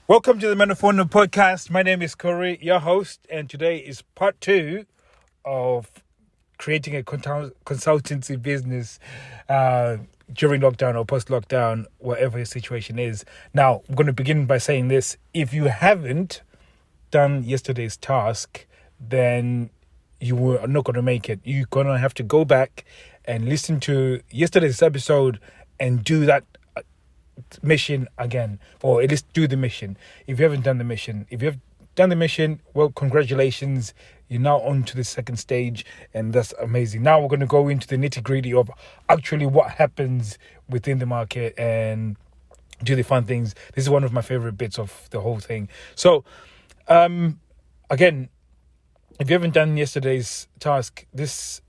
Welcome to the Men of Wonder podcast. My name is Corey, your host, and today is part 2 of creating a consultancy business during lockdown or post-lockdown, whatever your situation is. Now, I'm going to begin by saying this. If you haven't done yesterday's task, then you are not going to make it. You're going to have to go back and listen to yesterday's episode and do that mission again, or at least do the mission. If you haven't done the mission, if you have done the mission, well, congratulations, you're now on to the second stage, and that's amazing. Now we're going to go into the nitty-gritty of actually what happens within the market and do the fun things. This is one of my favorite bits of the whole thing. So again, if you haven't done yesterday's task, this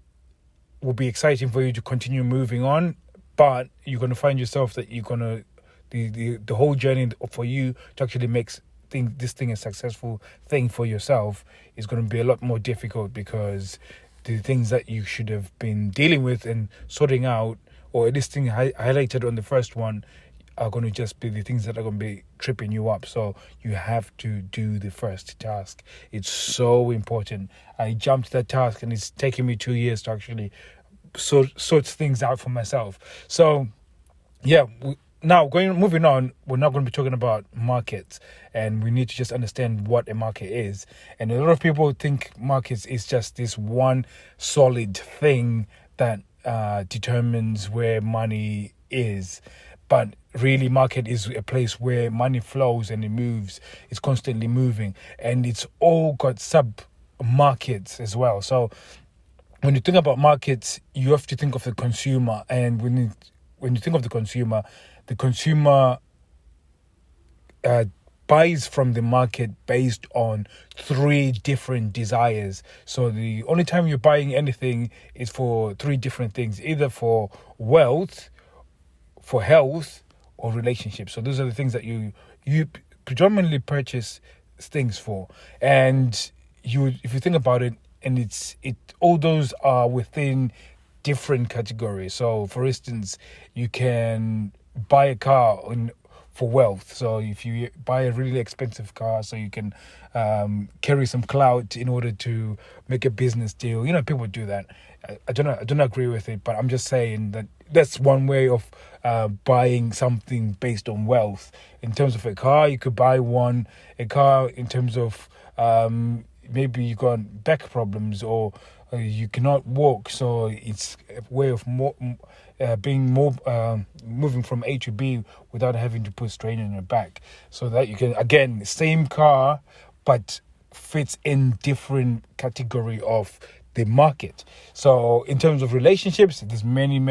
will be exciting for you to continue moving on, but you're going to find yourself that you're going to the whole journey for you to actually make this thing a successful thing for yourself is going to be a lot more difficult, because the things that you should have been dealing with and sorting out, or at least thing highlighted on the first one, are going to just be the things that are going to be tripping you up. So you have to do the first task. It's so important. I jumped that task and it's taken me 2 years to actually sort things out for myself. So yeah, now moving on, we're not going to be talking about markets, and we need to just understand what a market is. And a lot of people think markets is just this one solid thing that determines where money is. But really, market is a place where money flows and it moves. It's constantly moving, and it's all got sub-markets as well. So when you think about markets, you have to think of the consumer. And when you think of the consumer buys from the market based on 3 different desires. So the only time you're buying anything is for 3 different things, either for wealth, for health, or relationships. So those are the things that you predominantly purchase things for. And if you think about it, and all those are within different categories. So for instance, you can buy a car for wealth. So if you buy a really expensive car, so you can carry some clout in order to make a business deal. People do that. I don't agree with it, but I'm just saying that that's one way of buying something based on wealth. In terms of a car, you could buy a car in terms of maybe you got back problems, or you cannot walk, so it's a way of moving from A to B without having to put strain on your back, so that you can, again, same car but fits in different category of the market. So in terms of relationships, there's many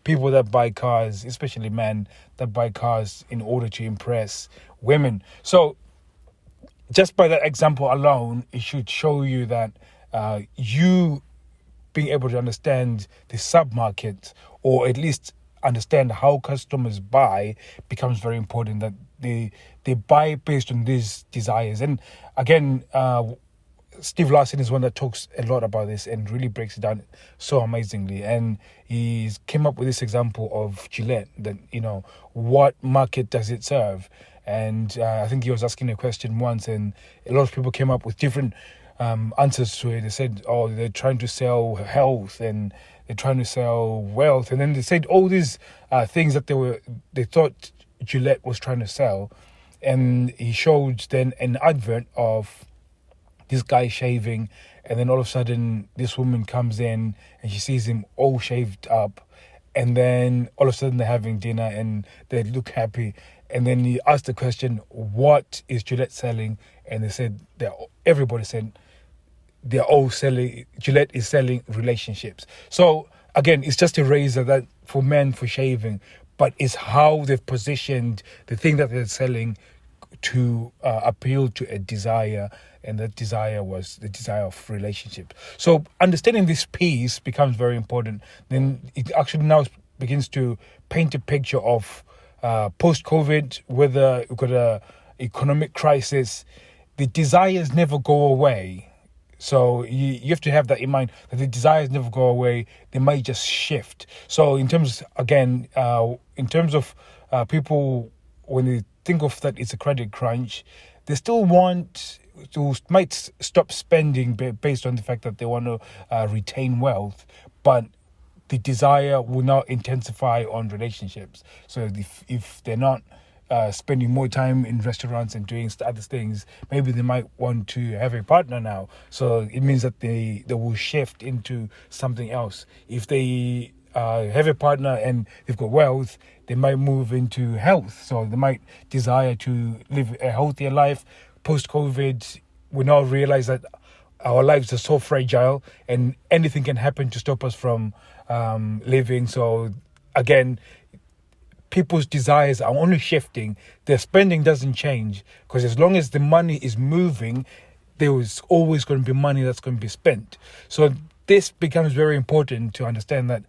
people that buy cars, especially men, that buy cars in order to impress women. So just by that example alone, it should show you that you being able to understand the sub-market, or at least understand how customers buy, becomes very important, that they buy based on these desires. And again, Steve Larsen is one that talks a lot about this and really breaks it down so amazingly. And he came up with this example of Gillette, that, what market does it serve? And I think he was asking a question once, and a lot of people came up with different answers to it. They said, they're trying to sell health, and they're trying to sell wealth. And then they said all these things that they thought Gillette was trying to sell. And he showed then an advert of this guy shaving, and then all of a sudden this woman comes in and she sees him all shaved up, and then all of a sudden they're having dinner and they look happy. And then he asked the question, what is Gillette selling? And they said, everybody said they're all selling, Gillette is selling relationships. So again, it's just a razor that for men, for shaving, but it's how they've positioned the thing that they're selling to appeal to a desire, and that desire was the desire of relationship. So understanding this piece becomes very important. Then it actually now begins to paint a picture of post-COVID, whether you've got a economic crisis, the desires never go away. So you have to have that in mind, that the desires never go away. They might just shift. So in terms of people, when they think of that it's a credit crunch. They still want to might stop spending based on the fact that they want to retain wealth, but the desire will now intensify on relationships. So if they're not spending more time in restaurants and doing other things, maybe they might want to have a partner now. So it means that they will shift into something else. If they have a partner and they've got wealth, they might move into health. So they might desire to live a healthier life. Post-COVID, we now realize that our lives are so fragile and anything can happen to stop us from living. So again, people's desires are only shifting. Their spending doesn't change, because as long as the money is moving, there is always going to be money that's going to be spent. So this becomes very important to understand that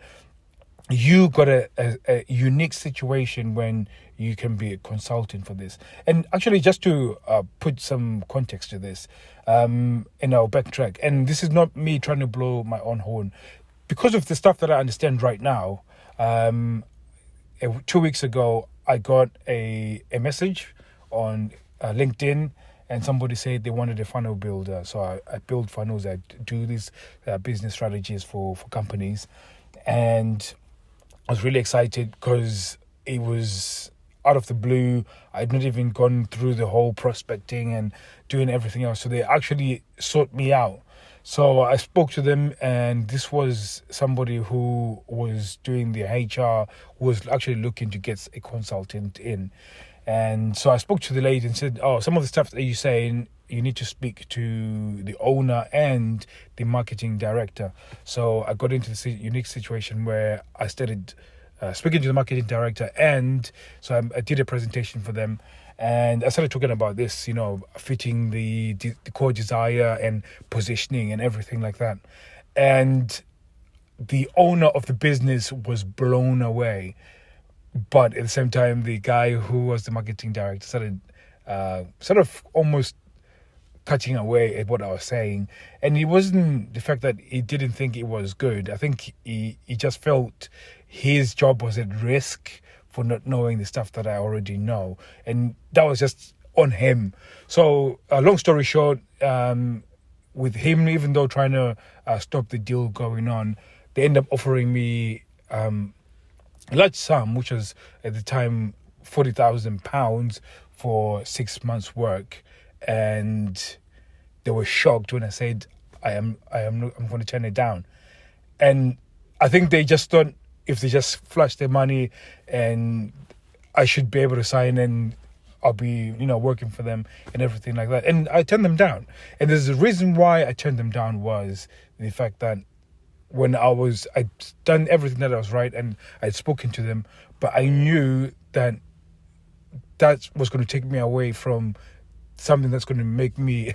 you got a unique situation when you can be a consultant for this. And actually, just to put some context to this, and I'll backtrack. And this is not me trying to blow my own horn. Because of the stuff that I understand right now, 2 weeks ago, I got a message on LinkedIn, and somebody said they wanted a funnel builder. So I build funnels. I do these business strategies for companies. And I was really excited because it was out of the blue. I'd not even gone through the whole prospecting and doing everything else. So they actually sought me out. So I spoke to them, and this was somebody who was doing the HR, who was actually looking to get a consultant in. And so I spoke to the lady and said, some of the stuff that you're saying, you need to speak to the owner and the marketing director. So I got into this unique situation where I started speaking to the marketing director, and so I did a presentation for them. And I started talking about this, fitting the core desire and positioning and everything like that. And the owner of the business was blown away. But at the same time, the guy who was the marketing director started sort of almost cutting away at what I was saying. And it wasn't the fact that he didn't think it was good. I think he just felt his job was at risk for not knowing the stuff that I already know. And that was just on him. So long story short, with him, even though trying to stop the deal going on, they end up offering me a large sum, which was at the time £40,000 for 6 months work. And they were shocked when I said, I'm going to turn it down. And I think they just thought, if they just flush their money and I should be able to sign and I'll be, working for them and everything like that. And I turned them down. And there's a reason why I turned them down was the fact that when I'd done everything that I was right and I'd spoken to them, but I knew that was going to take me away from something that's going to make me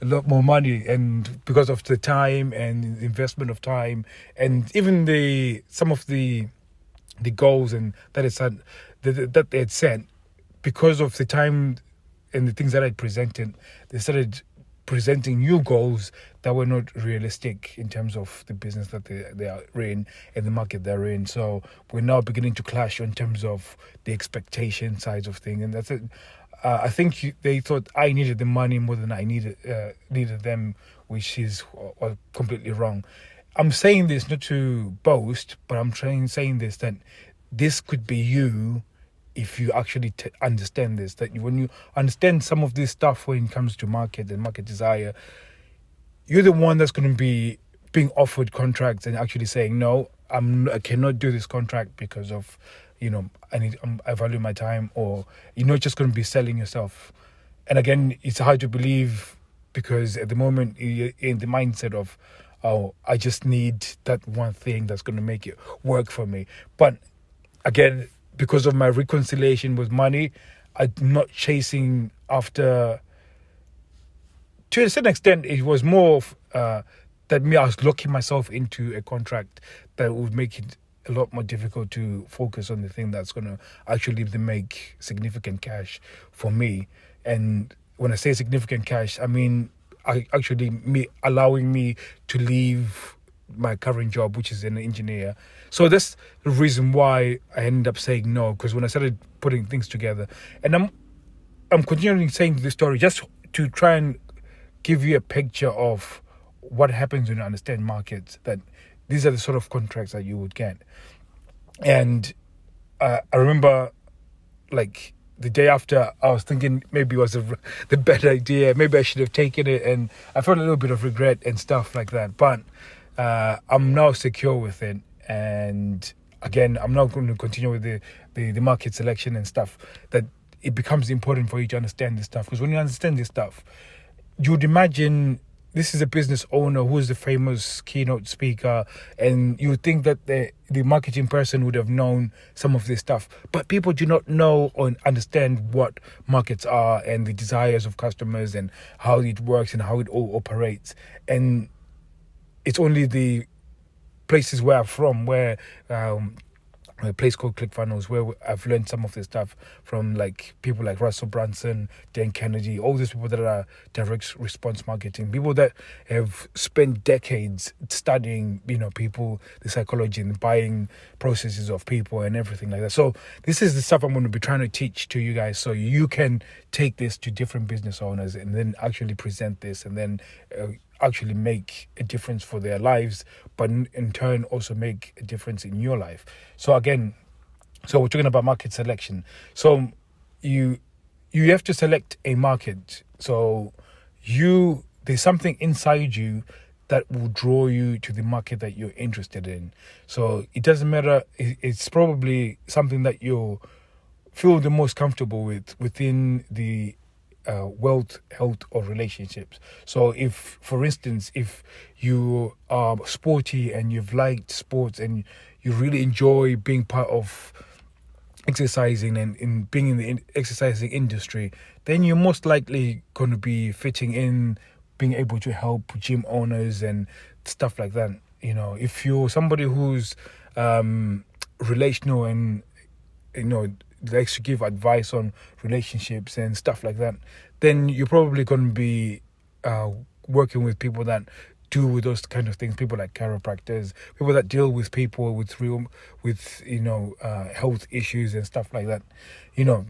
a lot more money, and because of the time and the investment of time, and even some of the goals and that they had set, because of the time and the things that I presented, they started presenting new goals that were not realistic in terms of the business that they are in and the market they're in. So we're now beginning to clash in terms of the expectation sides of things, and that's it. I think they thought I needed the money more than I needed them, which is completely wrong. I'm saying this not to boast, but I'm saying this that this could be you if you actually understand this. That when you understand some of this stuff when it comes to market and market desire, you're the one that's going to be being offered contracts and actually saying, no, I cannot do this contract because of, I value my time, or you're not just going to be selling yourself. And again, it's hard to believe because at the moment you're in the mindset of, I just need that one thing that's going to make it work for me. But again, because of my reconciliation with money, I'm not chasing after. To a certain extent, it was more of that I was locking myself into a contract that would make it a lot more difficult to focus on the thing that's going to actually make significant cash for me. And when I say significant cash, I mean allowing me to leave my current job, which is an engineer. So that's the reason why I ended up saying no, because when I started putting things together, and I'm continuing saying this story just to try and give you a picture of what happens when you understand markets, that these are the sort of contracts that you would get. And I remember, like, the day after, I was thinking maybe it was the better idea. Maybe I should have taken it, and I felt a little bit of regret and stuff like that. But I'm now secure with it, and again, I'm now going to continue with the market selection and stuff. That it becomes important for you to understand this stuff, because when you understand this stuff, you would imagine this is a business owner who is the famous keynote speaker, and you would think that the marketing person would have known some of this stuff. But people do not know or understand what markets are and the desires of customers and how it works and how it all operates. And it's only the places where I'm from, where a place called ClickFunnels, where I've learned some of this stuff from, like, people like Russell Brunson, Dan Kennedy, all these people that are direct response marketing, people that have spent decades studying, people, the psychology and buying processes of people and everything like that. So this is the stuff I'm going to be trying to teach to you guys, so you can take this to different business owners and then actually present this, and then actually make a difference for their lives, but in turn also make a difference in your life. So again, we're talking about market selection. So you have to select a market. So there's something inside you that will draw you to the market that you're interested in. So it doesn't matter. It's probably something that you feel the most comfortable with within the wealth, health, or relationships. So if, for instance, if you are sporty and you've liked sports and you really enjoy being part of exercising and in being in the exercising industry, then you're most likely going to be fitting in, being able to help gym owners and stuff like that. If you're somebody who's relational and likes to give advice on relationships and stuff like that, then you're probably going to be working with people that do with those kind of things. People like chiropractors, people that deal with people with health issues and stuff like that.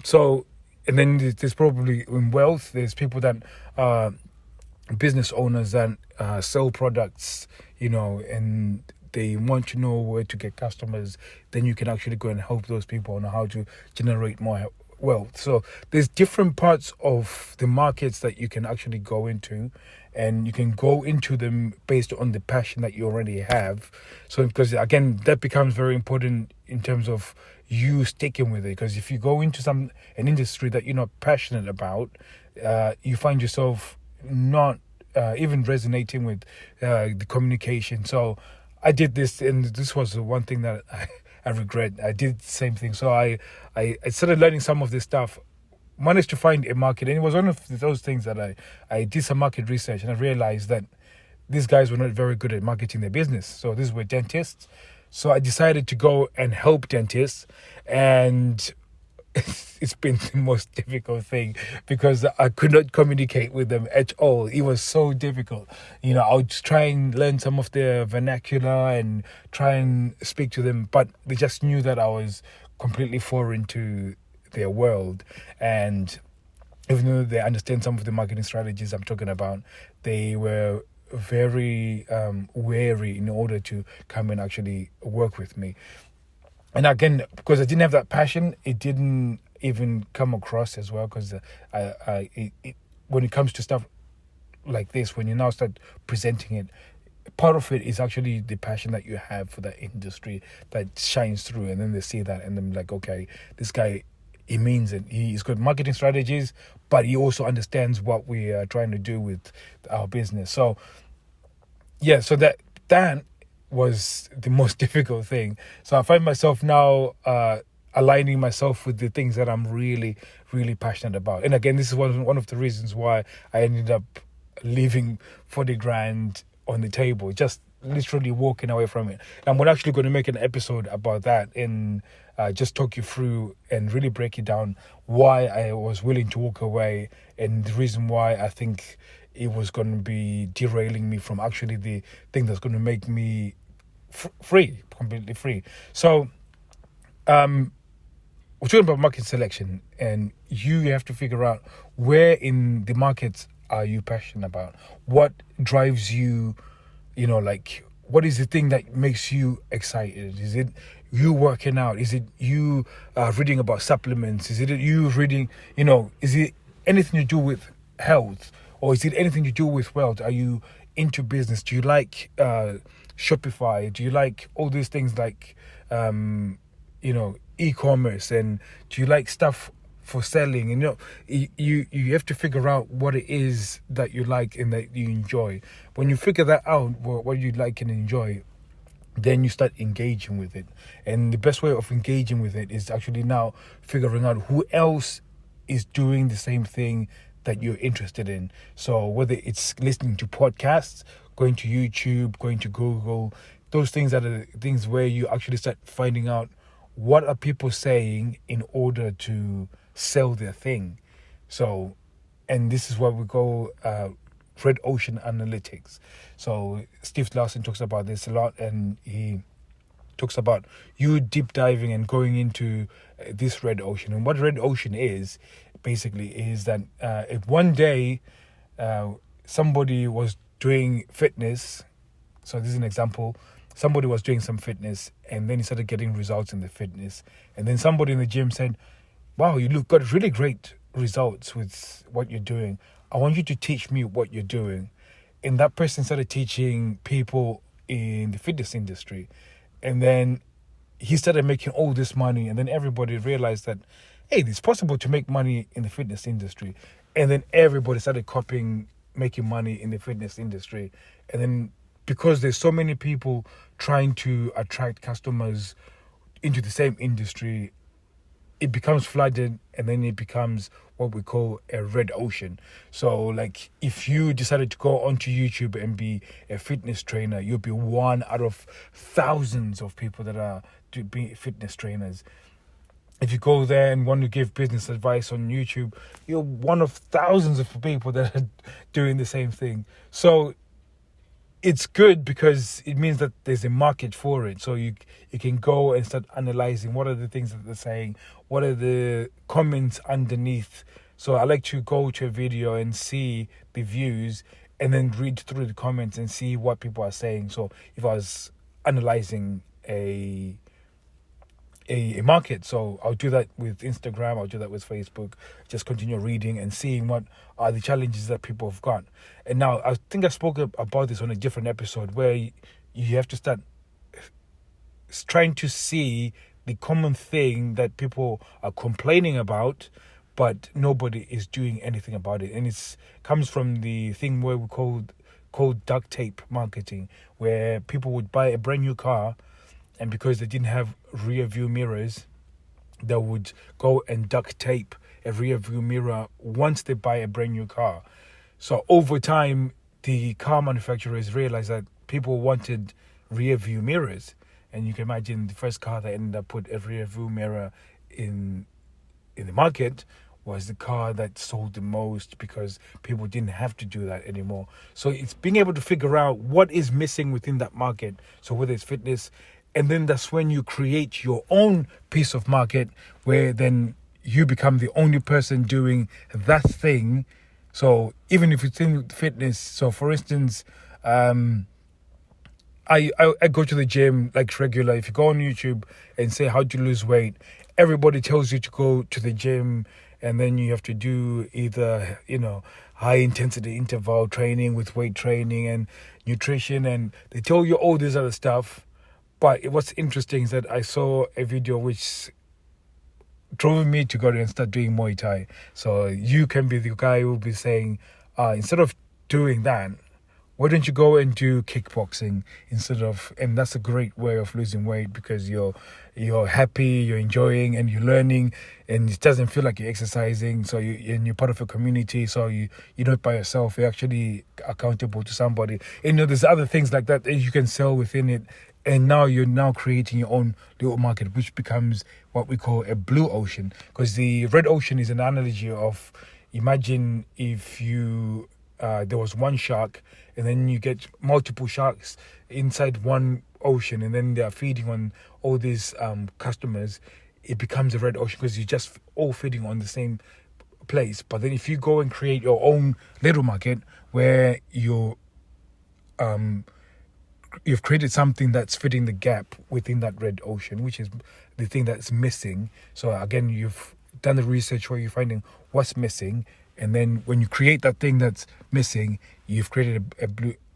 So, and then there's probably in wealth, there's people that are business owners that sell products, and they want to know where to get customers. Then you can actually go and help those people on how to generate more wealth. So there's different parts of the markets that you can actually go into, and you can go into them based on the passion that you already have. So because again, that becomes very important in terms of you sticking with it. Because if you go into an industry that you're not passionate about, you find yourself not even resonating with the communication. So I did this, and this was the one thing that I regret. I did the same thing. So I started learning some of this stuff, managed to find a market, and it was one of those things that I did some market research, and I realized that these guys were not very good at marketing their business. So these were dentists. So I decided to go and help dentists, and it's been the most difficult thing because I could not communicate with them at all. It was so difficult. I would try and learn some of their vernacular and try and speak to them, but they just knew that I was completely foreign to their world. And even though they understand some of the marketing strategies I'm talking about, they were very wary in order to come and actually work with me. And again, because I didn't have that passion, it didn't even come across as well. Because when it comes to stuff like this, when you now start presenting it, part of it is actually the passion that you have for that industry that shines through. And then they see that, and then like, okay, this guy, he means it. He's got marketing strategies, but he also understands what we are trying to do with our business. So, yeah, so that was the most difficult thing. So I find myself now aligning myself with the things that I'm really, really passionate about. And again, this is one of the reasons why I ended up leaving 40 grand on the table, just literally walking away from it. And we're actually going to make an episode about that and just talk you through and really break it down why I was willing to walk away and the reason why I think it was going to be derailing me from actually the thing that's going to make me free, completely free. So we're talking about market selection, and you have to figure out where in the markets are you passionate about, what drives you, like what is the thing that makes you excited? Is it you working out? Is it you reading about supplements? Is it you reading, is it anything to do with health, or is it anything to do with wealth? Are you into business? Do you like Shopify? Do you like all these things like e-commerce? And do you like stuff for selling? And you have to figure out what it is that you like and that you enjoy. When you figure that out, what you like and enjoy, then you start engaging with it. And the best way of engaging with it is actually now figuring out who else is doing the same thing that you're interested in. So whether it's listening to podcasts, going to YouTube, going to Google, those things are the things where you actually start finding out what are people saying in order to sell their thing. So, and this is where we go red ocean analytics. So Steve Larsen talks about this a lot, and he talks about you deep diving and going into this red ocean. And what red ocean is basically is that if one day somebody was doing fitness, so this is an example, somebody was doing some fitness and then he started getting results in the fitness, and then somebody in the gym said, wow, got really great results with what you're doing. I want you to teach me what you're doing. And that person started teaching people in the fitness industry. And then he started making all this money. And then everybody realized that, hey, it's possible to make money in the fitness industry. And then everybody started copying, making money in the fitness industry. And then because there's so many people trying to attract customers into the same industry, it becomes flooded, and then it becomes what we call a red ocean. So like if you decided to go onto YouTube and be a fitness trainer, you'll be one out of thousands of people that are to be fitness trainers. If you go there and want to give business advice on YouTube, you're one of thousands of people that are doing the same thing. So it's good because it means that there's a market for it. So you can go and start analyzing what are the things that they're saying, what are the comments underneath. So I like to go to a video and see the views and then read through the comments and see what people are saying. So if I was analyzing a market, so I'll do that with Instagram, I'll do that with Facebook, just continue reading and seeing what are the challenges that people have got. And now I think I spoke about this on a different episode where you have to start trying to see the common thing that people are complaining about, but nobody is doing anything about it. And it comes from the thing where we called duct tape marketing, where people would buy a brand new car, and because they didn't have rear view mirrors, they would go and duct tape a rear view mirror once they buy a brand new car. So over time, the car manufacturers realized that people wanted rear view mirrors. And you can imagine the first car that ended up put a rear view mirror in the market was the car that sold the most, because people didn't have to do that anymore. So it's being able to figure out what is missing within that market. So whether it's fitness, and then that's when you create your own piece of market, where then you become the only person doing that thing. So even if it's in fitness, so for instance, I go to the gym like regular. If you go on YouTube and say how to lose weight, everybody tells you to go to the gym, and then you have to do either, high intensity interval training with weight training and nutrition, and they tell you all this other stuff. But what's interesting is that I saw a video which drove me to go and start doing Muay Thai. So you can be the guy who will be saying, instead of doing that, why don't you go and do kickboxing instead of, and that's a great way of losing weight, because you're happy, you're enjoying, and you're learning, and it doesn't feel like you're exercising. So you're part of a community. So you're not by yourself. You're actually accountable to somebody. And there's other things like that you can sell within it. And now you're creating your own little market, which becomes what we call a blue ocean. Because the red ocean is an analogy of, imagine if there was one shark, and then you get multiple sharks inside one ocean, and then they are feeding on all these customers. it becomes a red ocean because you're just all feeding on the same place. But then if you go and create your own little market where you've created something that's fitting the gap within that red ocean, which is the thing that's missing. So again, you've done the research where you're finding what's missing, and then when you create that thing that's missing, you've created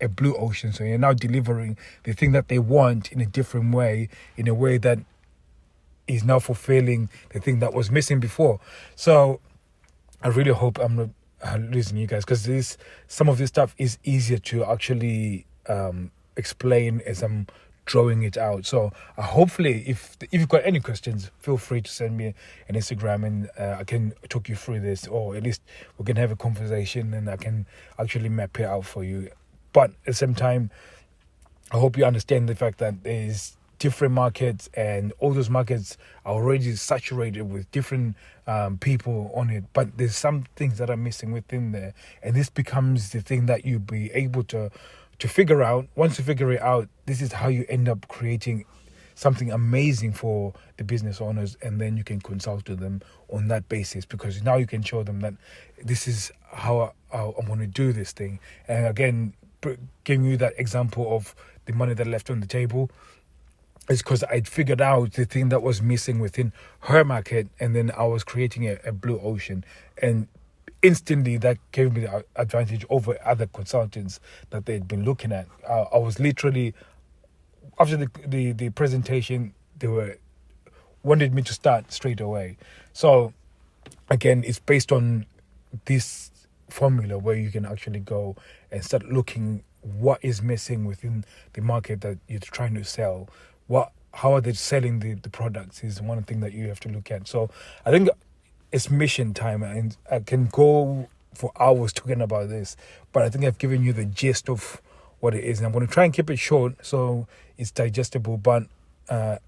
a blue ocean. So you're now delivering the thing that they want in a different way, in a way that is now fulfilling the thing that was missing before. So I really hope I'm not losing you guys, because some of this stuff is easier to actually explain as I'm drawing it out. So hopefully, if you've got any questions, feel free to send me an Instagram, and I can talk you through this, or at least we can have a conversation and I can actually map it out for you. But at the same time, I hope you understand the fact that there's different markets, and all those markets are already saturated with different people on it, but there's some things that are missing within there, and this becomes the thing that you'll be able to figure out. Once you figure it out, this is how you end up creating something amazing for the business owners, and then you can consult with them on that basis, because now you can show them that this is how I'm going to do this thing. And again, giving you that example of the money that left on the table is because I'd figured out the thing that was missing within her market, and then I was creating a blue ocean, and instantly that gave me the advantage over other consultants that they'd been looking at. I was literally, after the presentation, they wanted me to start straight away. So again, it's based on this formula where you can actually go and start looking what is missing within the market that you're trying to sell. How are they selling the products is one thing that you have to look at. So I think it's mission time, and I can go for hours talking about this, but I think I've given you the gist of what it is, and I'm going to try and keep it short so it's digestible, but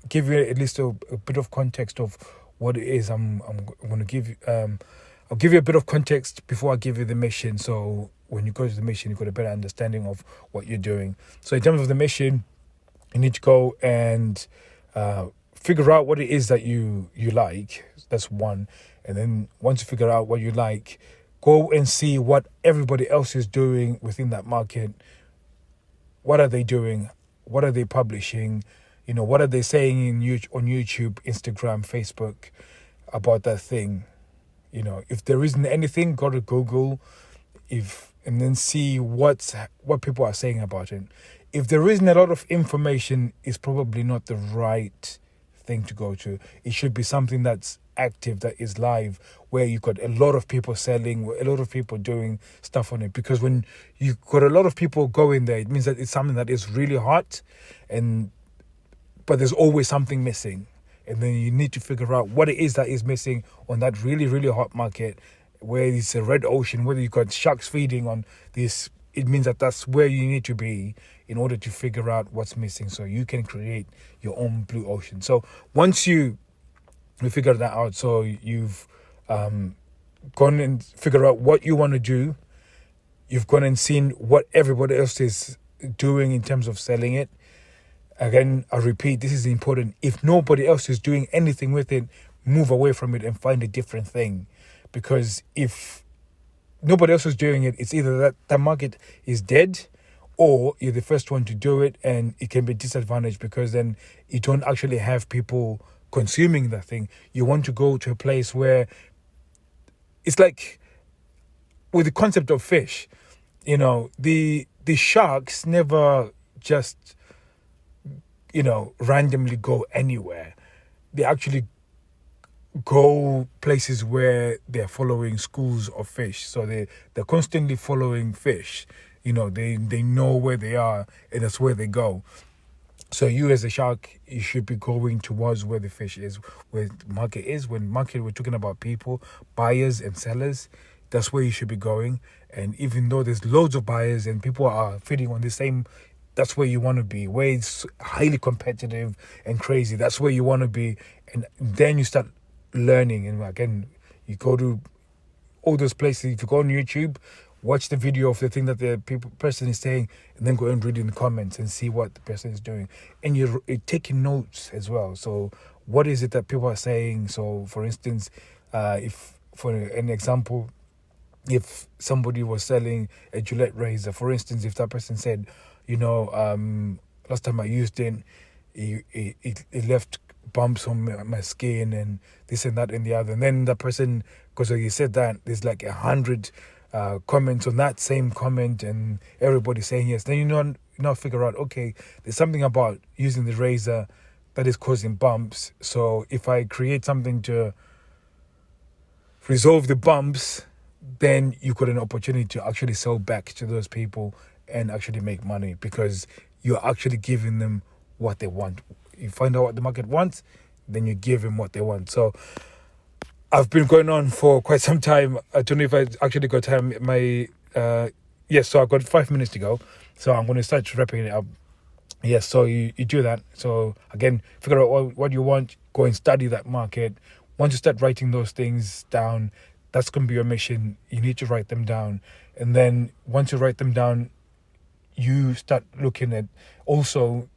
give you at least a bit of context of what it is. I'm going to give you I'll give you a bit of context before I give you the mission, so when you go to the mission you've got a better understanding of what you're doing. So in terms of the mission, you need to go and figure out what it is that you like. That's one. And then once you figure out what you like, go and see what everybody else is doing within that market. What are they doing? What are they publishing? What are they saying on YouTube, Instagram, Facebook about that thing? If there isn't anything, go to Google, and then see what people are saying about it. If there isn't a lot of information, it's probably not the right thing to go to. It should be something that's active, that is live, where you've got a lot of people selling, a lot of people doing stuff on it. Because when you've got a lot of people going there, it means that it's something that is really hot, but there's always something missing. And then you need to figure out what it is that is missing on that really, really hot market, where it's a red ocean, whether you've got sharks feeding on this. It means that that's where you need to be in order to figure out what's missing, so you can create your own blue ocean. So once you figure that out, so you've gone and figure out what you want to do, you've gone and seen what everybody else is doing in terms of selling it. Again, I repeat, this is important. If nobody else is doing anything with it, move away from it and find a different thing. Because if nobody else is doing it, it's either that market is dead, or you're the first one to do it, and it can be disadvantaged because then you don't actually have people consuming that thing. You want to go to a place where it's like with the concept of fish, the sharks never just randomly go anywhere. They actually go places where they're following schools of fish. So they're constantly following fish. They know where they are, and that's where they go. So you as a shark, you should be going towards where the fish is, where the market is. When market, we're talking about people, buyers and sellers. That's where you should be going. And even though there's loads of buyers and people are feeding on the same, that's where you want to be. Where it's highly competitive and crazy, that's where you want to be. And then you start learning. And again, you go to all those places. If you go on YouTube, watch the video of the thing that the person is saying, and then go and read in the comments and see what the person is doing. And you're taking notes as well. So what is it that people are saying? So for instance, if for an example, if somebody was selling a Gillette razor, for instance, if that person said, last time I used it, it left bumps on my skin and this and that and the other. And then that person, because he said that, there's like 100 comments on that same comment, and everybody saying yes. Then you now figure out, okay, there's something about using the razor that is causing bumps. So if I create something to resolve the bumps, then you got an opportunity to actually sell back to those people and actually make money, because you're actually giving them what they want. You find out what the market wants, then you give them what they want. So I've been going on for quite some time. I don't know if I actually got time. So I've got 5 minutes to go. So I'm going to start wrapping it up. Yes, so you do that. So again, figure out what you want, go and study that market. Once you start writing those things down, that's going to be your mission. You need to write them down. And then once you write them down, you start looking at also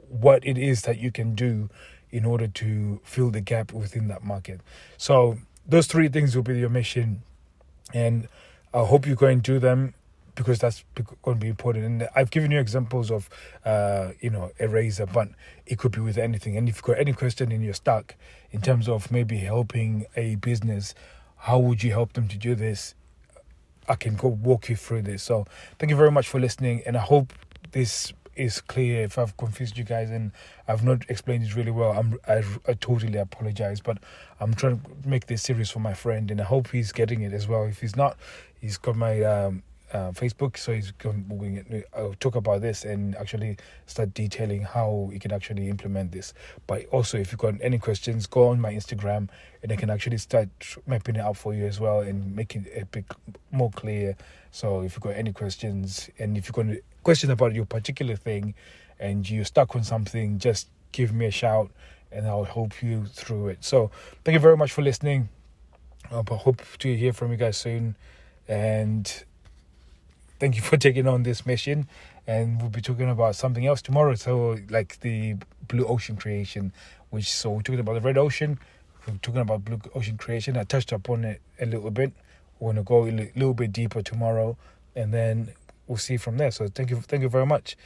what it is that you can do in order to fill the gap within that market. So those 3 things will be your mission. And I hope you go and do them, because that's going to be important. And I've given you examples of, a razor, but it could be with anything. And if you've got any question and you're stuck in terms of maybe helping a business, how would you help them to do this? I can go walk you through this. So thank you very much for listening. And I hope this is clear. If I've confused you guys and I've not explained it really well, I totally apologize. But I'm trying to make this serious for my friend, and I hope he's getting it as well. If he's not, he's got my Facebook, so he's going to talk about this and actually start detailing how you can actually implement this. But also, if you've got any questions, go on my Instagram and I can actually start mapping it out for you as well and make it a bit more clear. So if you've got any questions, and if you've got a question about your particular thing and you're stuck on something, just give me a shout and I'll help you through it. So thank you very much for listening. I hope to hear from you guys soon, and thank you for taking on this mission. And we'll be talking about something else tomorrow. So like the blue ocean creation, so we're talking about the red ocean. We're talking about blue ocean creation. I touched upon it a little bit. We're going to go a little bit deeper tomorrow, and then we'll see from there. So thank you very much.